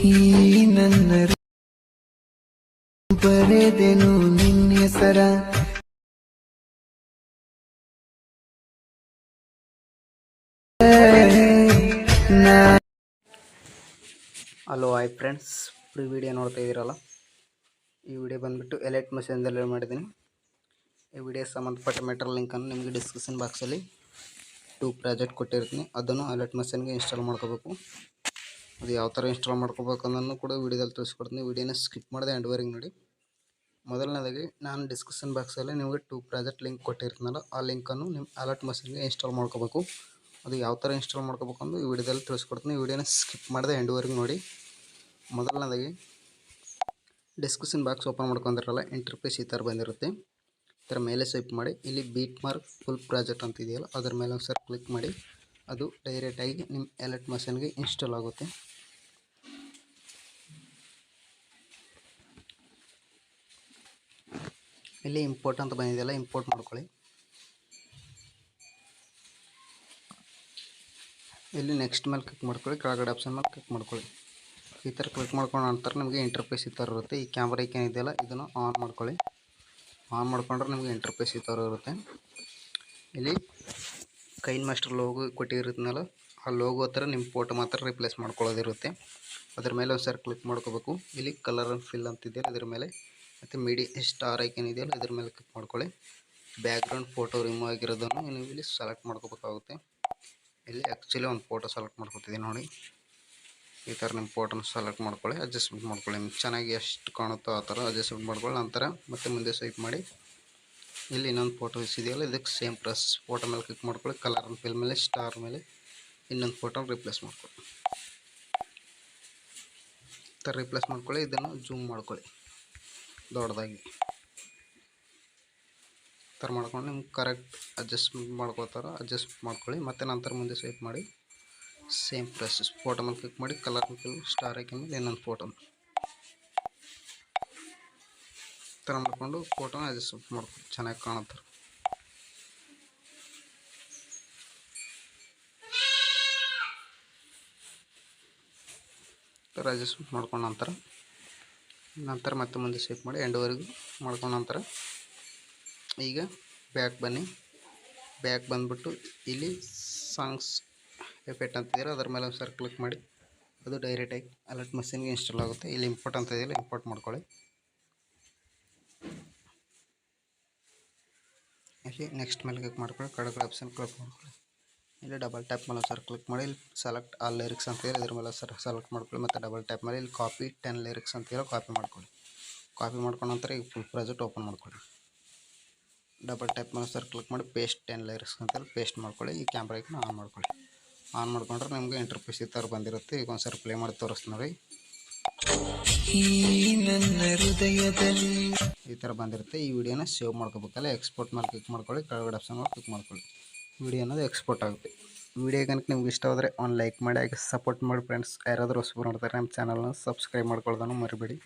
ಈ ನನ್ನ ಬರೆದೆನು ನಿನ್ನ ಹೆಸರ. Hello hi friends, free video ನೋಡ್ತಾ ಇದ್ದೀರಲ್ಲ. ಈ ವಿಡಿಯೋ ಬಂದುಬಿಟ್ಟು ಎಲೈಟ್ ಮಷೀನ್ದಲ್ಲಿ ಮಾಡಿದ್ದೀನಿ. ಈ ವಿಡಿಯೋ ಸಂಬಂಧಪಟ್ಟ ಮೆಟೀರಿಯಲ್ ಲಿಂಕನ್ನು ನಿಮಗೆ ಡಿಸ್ಕ್ರಿಪ್ಷನ್ ಬಾಕ್ಸಲ್ಲಿ 2 ಪ್ರಾಜೆಕ್ಟ್ ಕೊಟ್ಟಿರ್ತೀನಿ. ಅದನ್ನು ಎಲೈಟ್ ಮಷೀನ್ಗೆ ಇನ್ಸ್ಟಾಲ್ ಮಾಡ್ಕೋಬೇಕು. ಅದು ಯಾವ ಥರ ಇನ್ಸ್ಟಾಲ್ ಮಾಡ್ಕೋಬೇಕು ಅನ್ನೋದನ್ನು ಕೂಡ ವಿಡಿಯೋದಲ್ಲಿ ತಿಳಿಸ್ಕೊಡ್ತೀನಿ. ವಿಡಿಯೋನ ಸ್ಕಿಪ್ ಮಾಡದೆ ಎಂಡ್ವರೆಗೆ ನೋಡಿ. ಮೊದಲನೇದಾಗಿ ನಾನು ಡಿಸ್ಕ್ರಿಪ್ಷನ್ ಬಾಕ್ಸಲ್ಲಿ ನಿಮಗೆ 2 ಪ್ರಾಜೆಕ್ಟ್ ಲಿಂಕ್ ಕೊಟ್ಟಿರ್ತೀನಲ್ಲ, ಆ ಲಿಂಕನ್ನು ನಿಮ್ಮ ಎಲೈಟ್ ಮಷೀನ್ಗೆ ಇನ್ಸ್ಟಾಲ್ ಮಾಡ್ಕೋಬೇಕು. ಅದು ಯಾವ ಥರ ಇನ್ಸ್ಟಾಲ್ ಮಾಡ್ಕೋಬೇಕು ಅಂತ ಈ ವಿಡಿಯೋದಲ್ಲಿ ತಿಳಿಸ್ಕೊಡ್ತೀನಿ. ಈ ವಿಡಿಯೋನ ಸ್ಕಿಪ್ ಮಾಡದೆ ಎಂಡ್ವರೆಗೆ ನೋಡಿ. ಮೊದಲನೇದಾಗಿ ಡಿಸ್ಕ್ರಿಪ್ಷನ್ ಬಾಕ್ಸ್ ಓಪನ್ ಮಾಡ್ಕೊಂಡಿರಲ್ಲ, ಇಂಟರ್ಫೇಸ್ ಈ ಥರ ಬಂದಿರುತ್ತೆ. ಈ ಥರ ಮೇಲೆ ಸ್ವೈಪ್ ಮಾಡಿ ಇಲ್ಲಿ ಬೀಟ್ ಮಾರ್ಕ್ ಫುಲ್ ಪ್ರಾಜೆಕ್ಟ್ ಅಂತ ಇದೆಯಲ್ಲ, ಅದರ ಮೇಲೆ ಒಂದು ಸರ್ ಕ್ಲಿಕ್ ಮಾಡಿ. ಅದು ಡೈರೆಕ್ಟಾಗಿ ನಿಮ್ಮ ಎಲೈಟ್ ಮಷೀನ್ಗೆ ಇನ್ಸ್ಟಾಲ್ ಆಗುತ್ತೆ. ಇಲ್ಲಿ ಇಂಪೋರ್ಟ್ ಅಂತ ಬಂದಿದೆಯಲ್ಲ, ಇಂಪೋರ್ಟ್ ಮಾಡ್ಕೊಳ್ಳಿ. ಇಲ್ಲಿ ನೆಕ್ಸ್ಟ್ ಮೇಲೆ ಕ್ಲಿಕ್ ಮಾಡ್ಕೊಳ್ಳಿ, ಕೆಳಗಡೆ ಆಪ್ಷನ್ ಮೇಲೆ ಕ್ಲಿಕ್ ಮಾಡ್ಕೊಳ್ಳಿ. ಈ ಥರ ಕ್ಲಿಕ್ ಮಾಡ್ಕೊಂಡು ನಂತರ ನಿಮಗೆ ಇಂಟರ್ಫೇಸ್ ಈ ಥರ ಇರುತ್ತೆ. ಈ ಕ್ಯಾಮ್ರಾ ಐಕಾನ್ ಇದೆಯಲ್ಲ, ಇದನ್ನು ಆನ್ ಮಾಡ್ಕೊಳ್ಳಿ. ಆನ್ ಮಾಡ್ಕೊಂಡ್ರೆ ನಿಮಗೆ ಇಂಟರ್ಫೇಸ್ ಈ ಥರ ಇರುತ್ತೆ. ಇಲ್ಲಿ ಕೈನ್ ಮಾಸ್ಟರ್ ಲೋಗೋ ಕೊಟ್ಟಿರುತ್ತಲ್ಲ, ಆ ಲೋಗೋ ಹತ್ರ ನಿಮ್ಮ ಫೋಟೋ ಮಾತ್ರ ರಿಪ್ಲೇಸ್ ಮಾಡ್ಕೊಳ್ಳೋದಿರುತ್ತೆ. ಅದ್ರ ಮೇಲೆ ಒಂದು ಸಾರಿ ಕ್ಲಿಕ್ ಮಾಡ್ಕೋಬೇಕು. ಇಲ್ಲಿ ಕಲರ್ ಆ್ಯಂಡ್ ಫಿಲ್ ಅಂತಿದೆಯಲ್ಲ ಇದ್ರ ಮೇಲೆ, ಮತ್ತು ಮೀಡಿಯಾ ಸ್ಟಾರ್ ಐಕಾನ್ ಇದೆಯಲ್ಲ ಇದ್ರ ಮೇಲೆ ಕ್ಲಿಕ್ ಮಾಡ್ಕೊಳ್ಳಿ. ಬ್ಯಾಕ್ಗ್ರೌಂಡ್ ಫೋಟೋ ರಿಮೂವ್ ಆಗಿರೋದನ್ನು ನೀವು ಇಲ್ಲಿ ಸೆಲೆಕ್ಟ್ ಮಾಡ್ಕೋಬೇಕಾಗುತ್ತೆ. ಇಲ್ಲಿ ಆ್ಯಕ್ಚುಲಿ ಒಂದು ಫೋಟೋ ಸೆಲೆಕ್ಟ್ ಮಾಡ್ಕೊತಿದ್ದೀನಿ ನೋಡಿ. ಈ ಥರ ನಿಮ್ಮ ಫೋಟೋನ ಸೆಲೆಕ್ಟ್ ಮಾಡ್ಕೊಳ್ಳಿ, ಅಡ್ಜಸ್ಟ್ಮೆಂಟ್ ಮಾಡ್ಕೊಳ್ಳಿ. ನಿಮ್ಗೆ ಚೆನ್ನಾಗಿ ಎಷ್ಟು ಕಾಣುತ್ತೋ ಆ ಥರ ಅಡ್ಜಸ್ಟ್ಮೆಂಟ್ ಮಾಡ್ಕೊಳ್ಳಿ. ನಂತರ ಮತ್ತೆ ಮುಂದೆ ಸ್ವೈಪ್ ಮಾಡಿ ಇಲ್ಲಿ ಇನ್ನೊಂದು ಫೋಟೋ ಇದೆಯಲ್ಲ, ಇದಕ್ಕೆ ಸೇಮ್ ಪ್ರೆಸ್ ಫೋಟೋ ಮೇಲೆ ಕ್ಲಿಕ್ ಮಾಡ್ಕೊಳ್ಳಿ. ಕಲರ್ ಆ್ಯಂಡ್ ಫಿಲ್ ಮೇಲೆ ಸ್ಟಾರ್ ಮೇಲೆ ಇನ್ನೊಂದು ಫೋಟೋನ ರಿಪ್ಲೇಸ್ ಮಾಡ್ಕೊಳ್ಳಿ. ಈ ಥರ ರಿಪ್ಲೇಸ್ ಮಾಡ್ಕೊಳ್ಳಿ. ಇದನ್ನು ಜೂಮ್ ಮಾಡ್ಕೊಳ್ಳಿ ದೊಡ್ಡದಾಗಿ. ಈ ಥರ ಮಾಡ್ಕೊಂಡು ನಿಮ್ಗೆ ಕರೆಕ್ಟ್ ಅಡ್ಜಸ್ಟ್ಮೆಂಟ್ ಮಾಡ್ಕೋತಾರ ಅಡ್ಜಸ್ಟ್ ಮಾಡ್ಕೊಳ್ಳಿ. ಮತ್ತು ನಂತರ ಮುಂದೆ ಸ್ವೈಪ್ ಮಾಡಿ ಸೇಮ್ ಪ್ರೆಸ್ ಫೋಟೋ ಮೇಲೆ ಕ್ಲಿಕ್ ಮಾಡಿ, ಕಲರ್ ಫಿಲ್ ಸ್ಟಾರ್ ಐಕನ್ ಮೇಲೆ ಇನ್ನೊಂದು ಫೋಟೋ ಈ ಥರ ಮಾಡ್ಕೊಂಡು ಫೋಟೋನ ಅಡ್ಜಸ್ಟ್ ಮಾಡ್ಕೊಳ್ಳಿ, ಚೆನ್ನಾಗಿ ಕಾಣುತ್ತಾರೆ. ಈ ಥರ ಅಡ್ಜಸ್ಟ್ಮೆಂಟ್ ಮಾಡ್ಕೊಂಡು ನಂತರ ಮತ್ತೆ ಮುಂದೆ ಸ್ವೈಪ್ ಮಾಡಿ ಎಂಡ್ವರೆಗೂ ಮಾಡ್ಕೊಂಡು ನಂತರ ಈಗ ಬ್ಯಾಕ್ ಬನ್ನಿ. ಬ್ಯಾಕ್ ಬಂದುಬಿಟ್ಟು ಇಲ್ಲಿ ಸಾಂಗ್ಸ್ ಎಫೆಕ್ಟ್ ಅಂತಿದ್ದೀರ ಅದರ ಮೇಲೆ ಒಂದು ಸಾರಿ ಕ್ಲಿಕ್ ಮಾಡಿ. ಅದು ಡೈರೆಕ್ಟಾಗಿ ಎಲೈಟ್ ಮಷೀನ್ಗೆ ಇನ್ಸ್ಟಾಲ್ ಆಗುತ್ತೆ. ಇಲ್ಲಿ ಇಂಪೋರ್ಟ್ ಅಂತ ಇದೆಯಲ್ಲ, ಇಂಪೋರ್ಟ್ ಮಾಡ್ಕೊಳ್ಳಿ. ಇಲ್ಲಿ ನೆಕ್ಸ್ಟ್ ಮೇಲೆ ಕ್ಲಿಕ್ ಮಾಡ್ಕೊಳ್ಳಿ, ಕೆಳಗಡೆ ಆಪ್ಷನ್ ಕ್ಲಿಕ್ ಮಾಡ್ಕೊಳ್ಳಿ. ಇಲ್ಲಿ ಡಬಲ್ ಟ್ಯಾಪ್ ಮೇಲೆ ಸರ್ ಕ್ಲಿಕ್ ಮಾಡಿ, ಇಲ್ಲಿ ಸೆಲೆಕ್ಟ್ ಆಲ್ ಲಿರಿಕ್ಸ್ ಅಂತ ಇದೆ, ಇದ್ರ ಮೇಲೆ ಸರ್ ಸೆಲೆಕ್ಟ್ ಮಾಡ್ಕೊಳ್ಳಿ. ಮತ್ತು ಡಬಲ್ ಟ್ಯಾಪ್ ಮಾಡಿ ಇಲ್ಲಿ ಕಾಪಿ 10 ಲಿರಿಕ್ಸ್ ಅಂತ ಹೇಳಿ ಕಾಪಿ ಮಾಡ್ಕೊಳ್ಳಿ. ಕಾಪಿ ಮಾಡ್ಕೊಂಡ ನಂತರ ಈಗ ಫುಲ್ ಪ್ರಾಜೆಕ್ಟ್ ಓಪನ್ ಮಾಡ್ಕೊಳ್ಳಿ. ಡಬಲ್ ಟ್ಯಾಪ್ ಮೇಲೆ ಸರ್ ಕ್ಲಿಕ್ ಮಾಡಿ ಪೇಸ್ಟ್ 10 ಲಿರಿಕ್ಸ್ ಅಂತೇಳಿ ಪೇಸ್ಟ್ ಮಾಡ್ಕೊಳ್ಳಿ. ಈ ಕ್ಯಾಮ್ರಾ ಐಕನ್ ಆನ್ ಮಾಡ್ಕೊಳ್ಳಿ. ಆನ್ ಮಾಡ್ಕೊಂಡ್ರೆ ನಿಮಗೆ ಇಂಟರ್ಫೇಸ್ ಈ ಥರ ಬಂದಿರುತ್ತೆ. ಈಗ ಒಂದ್ಸರಿ ಪ್ಲೇ ಮಾಡಿ ತೋರಿಸ್ತೀನಿ ನೋಡಿ. ಈ ಥರ ಬಂದಿರುತ್ತೆ. ಈ ವಿಡಿಯೋನ ಸೇವ್ ಮಾಡ್ಕೋಬೇಕಲ್ಲ, ಎಕ್ಸ್ಪೋರ್ಟ್ ಮೇಲೆ ಕ್ಲಿಕ್ ಮಾಡ್ಕೊಳ್ಳಿ, ಕೆಳಗಡೆ ಆಪ್ಷನ್ ಮೇಲೆ ಕ್ಲಿಕ್ ಮಾಡ್ಕೊಳ್ಳಿ. ವಿಡಿಯೋ ಅನ್ನೋದು ಎಕ್ಸ್ಪೋರ್ಟ್ ಆಗುತ್ತೆ. ವಿಡಿಯೋ ಕనుక ನಿಮ್ಗೆ ಇಷ್ಟ ಆದರೆ ಒಂದು ಲೈಕ್ ಮಾಡಿ, ಹಾಗೆ ಸಪೋರ್ಟ್ ಮಾಡಿ ಫ್ರೆಂಡ್ಸ್. ಯಾರಾದರೂ ಹೊಸಬರು ನೋಡ್ತಾರೆ ನಮ್ಮ ಚಾನಲ್ನ ಸಬ್ಸ್ಕ್ರೈಬ್ ಮಾಡ್ಕೊಳ್ಳೋದನ್ನು ಮರಿಬೇಡಿ.